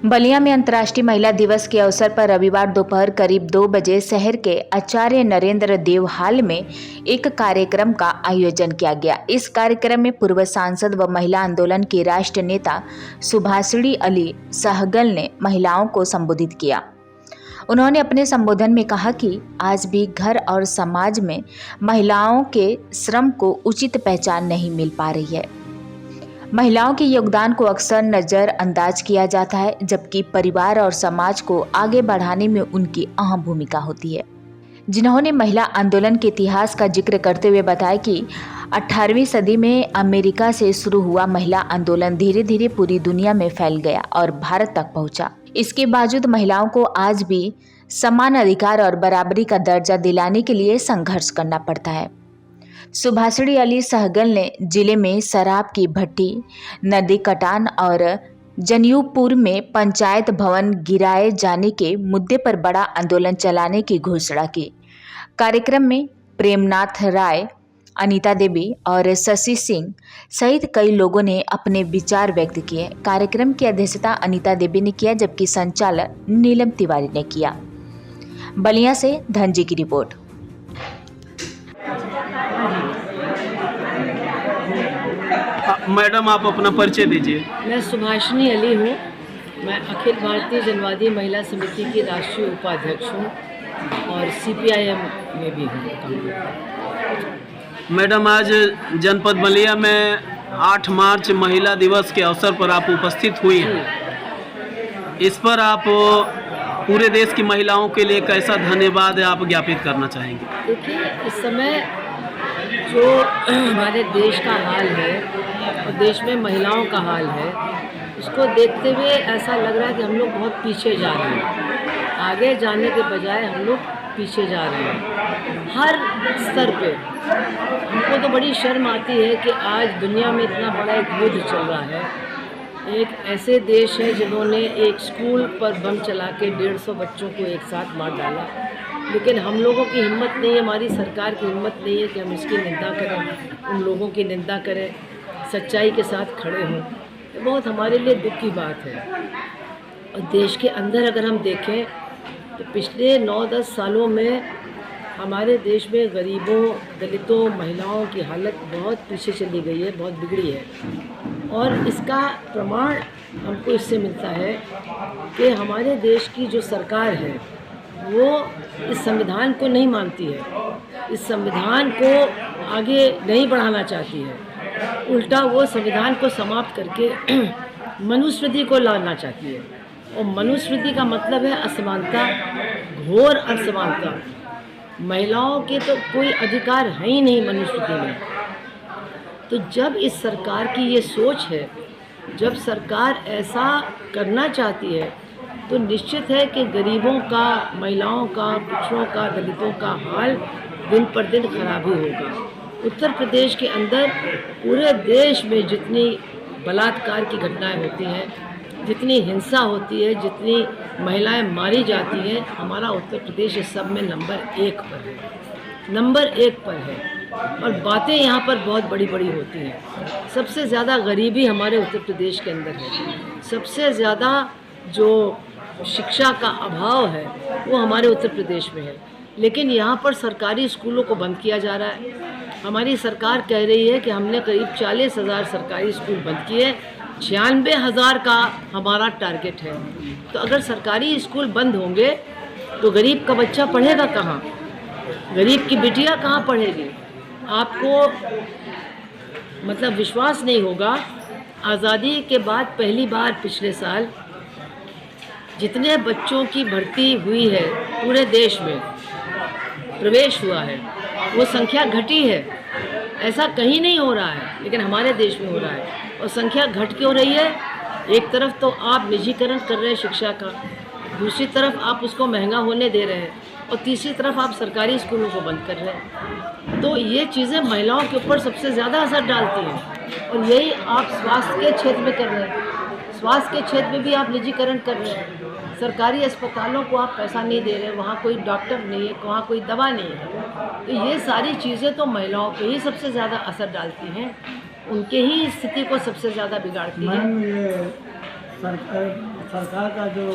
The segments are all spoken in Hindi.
बलिया में अंतर्राष्ट्रीय महिला दिवस के अवसर पर रविवार दोपहर करीब 2 बजे शहर के आचार्य नरेंद्र देव हॉल में एक कार्यक्रम का आयोजन किया गया। इस कार्यक्रम में पूर्व सांसद व महिला आंदोलन की राष्ट्रीय नेता सुभाषिणी अली सहगल ने महिलाओं को संबोधित किया। उन्होंने अपने संबोधन में कहा कि आज भी घर और समाज में महिलाओं के श्रम को उचित पहचान नहीं मिल पा रही है। महिलाओं के योगदान को अक्सर नज़रअंदाज किया जाता है, जबकि परिवार और समाज को आगे बढ़ाने में उनकी अहम भूमिका होती है। जिन्होंने महिला आंदोलन के इतिहास का जिक्र करते हुए बताया कि 18वीं सदी में अमेरिका से शुरू हुआ महिला आंदोलन धीरे धीरे पूरी दुनिया में फैल गया और भारत तक पहुंचा। इसके बावजूद महिलाओं को आज भी समान अधिकार और बराबरी का दर्जा दिलाने के लिए संघर्ष करना पड़ता है। सुभाषिणी अली सहगल ने जिले में शराब की भट्टी, नदी कटान और जनियूपुर में पंचायत भवन गिराए जाने के मुद्दे पर बड़ा आंदोलन चलाने की घोषणा की। कार्यक्रम में प्रेमनाथ राय, अनीता देवी और शशि सिंह सहित कई लोगों ने अपने विचार व्यक्त किए। कार्यक्रम की अध्यक्षता अनीता देवी ने किया, जबकि संचालन नीलम तिवारी ने किया। बलिया से धनजी की रिपोर्ट। मैडम, आप अपना परिचय दीजिए। मैं सुभाषिणी अली हूँ। मैं अखिल भारतीय जनवादी महिला समिति की राष्ट्रीय उपाध्यक्ष हूँ और CPIM में भी हूँ। मैडम, आज जनपद बलिया में 8 मार्च महिला दिवस के अवसर पर आप उपस्थित हुई हैं। इस पर आप पूरे देश की महिलाओं के लिए कैसा धन्यवाद आप ज्ञापित करना चाहेंगे? देखिए, इस समय जो हमारे देश का हाल है और देश में महिलाओं का हाल है, उसको देखते हुए ऐसा लग रहा है कि हम लोग बहुत पीछे जा रहे हैं। आगे जाने के बजाय हम लोग पीछे जा रहे हैं हर स्तर पे। हमको तो बड़ी शर्म आती है कि आज दुनिया में इतना बड़ा एक युद्ध चल रहा है। एक ऐसे देश है जिन्होंने एक स्कूल पर बम चला के 150 बच्चों को एक साथ मार डाला, लेकिन हम लोगों की हिम्मत नहीं है, हमारी सरकार की हिम्मत नहीं है कि हम इसकी निंदा करें, उन लोगों की निंदा करें, सच्चाई के साथ खड़े हों। ये बहुत हमारे लिए दुख की बात है। और देश के अंदर अगर हम देखें तो पिछले 9-10 सालों में हमारे देश में गरीबों, दलितों, महिलाओं की हालत बहुत पीछे चली गई है, बहुत बिगड़ी है। और इसका प्रमाण हमको इससे मिलता है कि हमारे देश की जो सरकार है वो इस संविधान को नहीं मानती है, इस संविधान को आगे नहीं बढ़ाना चाहती है। उल्टा वो संविधान को समाप्त करके मनुस्मृति को लाना चाहती है। और मनुस्मृति का मतलब है असमानता, घोर असमानता। महिलाओं के तो कोई अधिकार है ही नहीं मनुस्मृति में। तो जब इस सरकार की ये सोच है, जब सरकार ऐसा करना चाहती है, तो निश्चित है कि गरीबों का, महिलाओं का, पिछड़ों का, दलितों का हाल दिन पर दिन खराब ही होगा। उत्तर प्रदेश के अंदर पूरे देश में जितनी बलात्कार की घटनाएं होती हैं, जितनी हिंसा होती है, जितनी महिलाएं मारी जाती हैं, हमारा उत्तर प्रदेश इस सब में नंबर 1 पर है, नंबर 1 पर है। और बातें यहाँ पर बहुत बड़ी बड़ी होती हैं। सबसे ज़्यादा गरीबी हमारे उत्तर प्रदेश के अंदर है। सबसे ज़्यादा जो शिक्षा का अभाव है वो हमारे उत्तर प्रदेश में है। लेकिन यहाँ पर सरकारी स्कूलों को बंद किया जा रहा है। हमारी सरकार कह रही है कि हमने करीब 40,000 सरकारी स्कूल बंद किए, 96,000 का हमारा टारगेट है। तो अगर सरकारी स्कूल बंद होंगे तो गरीब का बच्चा पढ़ेगा कहाँ? गरीब की बिटिया कहाँ पढ़ेगी? आपको मतलब विश्वास नहीं होगा, आज़ादी के बाद पहली बार पिछले साल जितने बच्चों की भर्ती हुई है पूरे देश में, प्रवेश हुआ है, वो संख्या घटी है। ऐसा कहीं नहीं हो रहा है, लेकिन हमारे देश में हो रहा है। और संख्या घट क्यों रही है? एक तरफ तो आप निजीकरण कर रहे हैं शिक्षा का, दूसरी तरफ आप उसको महंगा होने दे रहे हैं, और तीसरी तरफ आप सरकारी स्कूलों को बंद कर रहे हैं। तो ये चीज़ें महिलाओं के ऊपर सबसे ज़्यादा असर डालती हैं। और यही आप स्वास्थ्य के क्षेत्र में कर रहे हैं। स्वास्थ्य के क्षेत्र में भी आप निजीकरण कर रहे हैं। सरकारी अस्पतालों को आप पैसा नहीं दे रहे, वहाँ कोई डॉक्टर नहीं है, वहाँ कोई दवा नहीं है। तो ये सारी चीज़ें तो महिलाओं पे ही सबसे ज़्यादा असर डालती हैं, उनके ही स्थिति को सबसे ज़्यादा बिगाड़ती हैं। सरकार का जो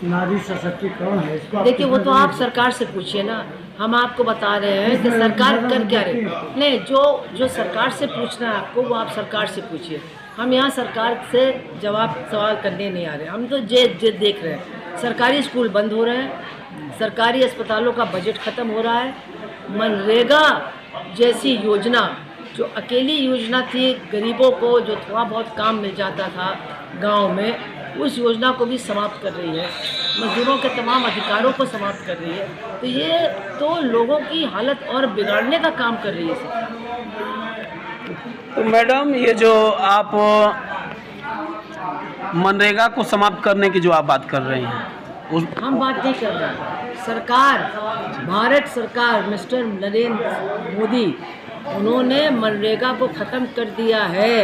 नारी सशक्तिकरण है इसको आप देखिए वो कितना तो आप देंगे? सरकार से पूछिए ना, हम आपको बता रहे हैं कि सरकार कर क्या रही है। नहीं, जो सरकार से पूछना है आपको वो आप सरकार से पूछिए। हम यहाँ सरकार से सवाल करने नहीं आ रहे, हम तो जे देख रहे हैं। सरकारी स्कूल बंद हो रहे हैं, सरकारी अस्पतालों का बजट ख़त्म हो रहा है, मनरेगा जैसी योजना जो अकेली योजना थी गरीबों को जो थोड़ा बहुत काम मिल जाता था गांव में, उस योजना को भी समाप्त कर रही है, मजदूरों के तमाम अधिकारों को समाप्त कर रही है। तो ये तो लोगों की हालत और बिगाड़ने का काम कर रही है सर। तो मैडम ये जो आप मनरेगा को समाप्त करने की जो आप बात कर रहे हैं उस हम बात नहीं कर रहे हैं, सरकार, भारत सरकार, मिस्टर नरेंद्र मोदी, उन्होंने मनरेगा को ख़त्म कर दिया है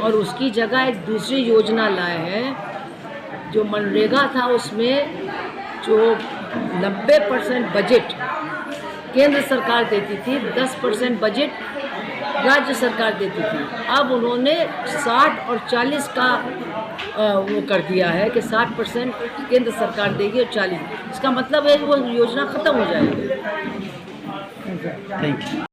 और उसकी जगह एक दूसरी योजना लाए हैं। जो मनरेगा था उसमें जो 90% बजट केंद्र सरकार देती थी, 10% बजट राज्य सरकार देती थी। अब उन्होंने 60 और 40 का वो कर दिया है कि 60% केंद्र सरकार देगी और 40, इसका मतलब है कि वो योजना ख़त्म हो जाएगी। Thank you.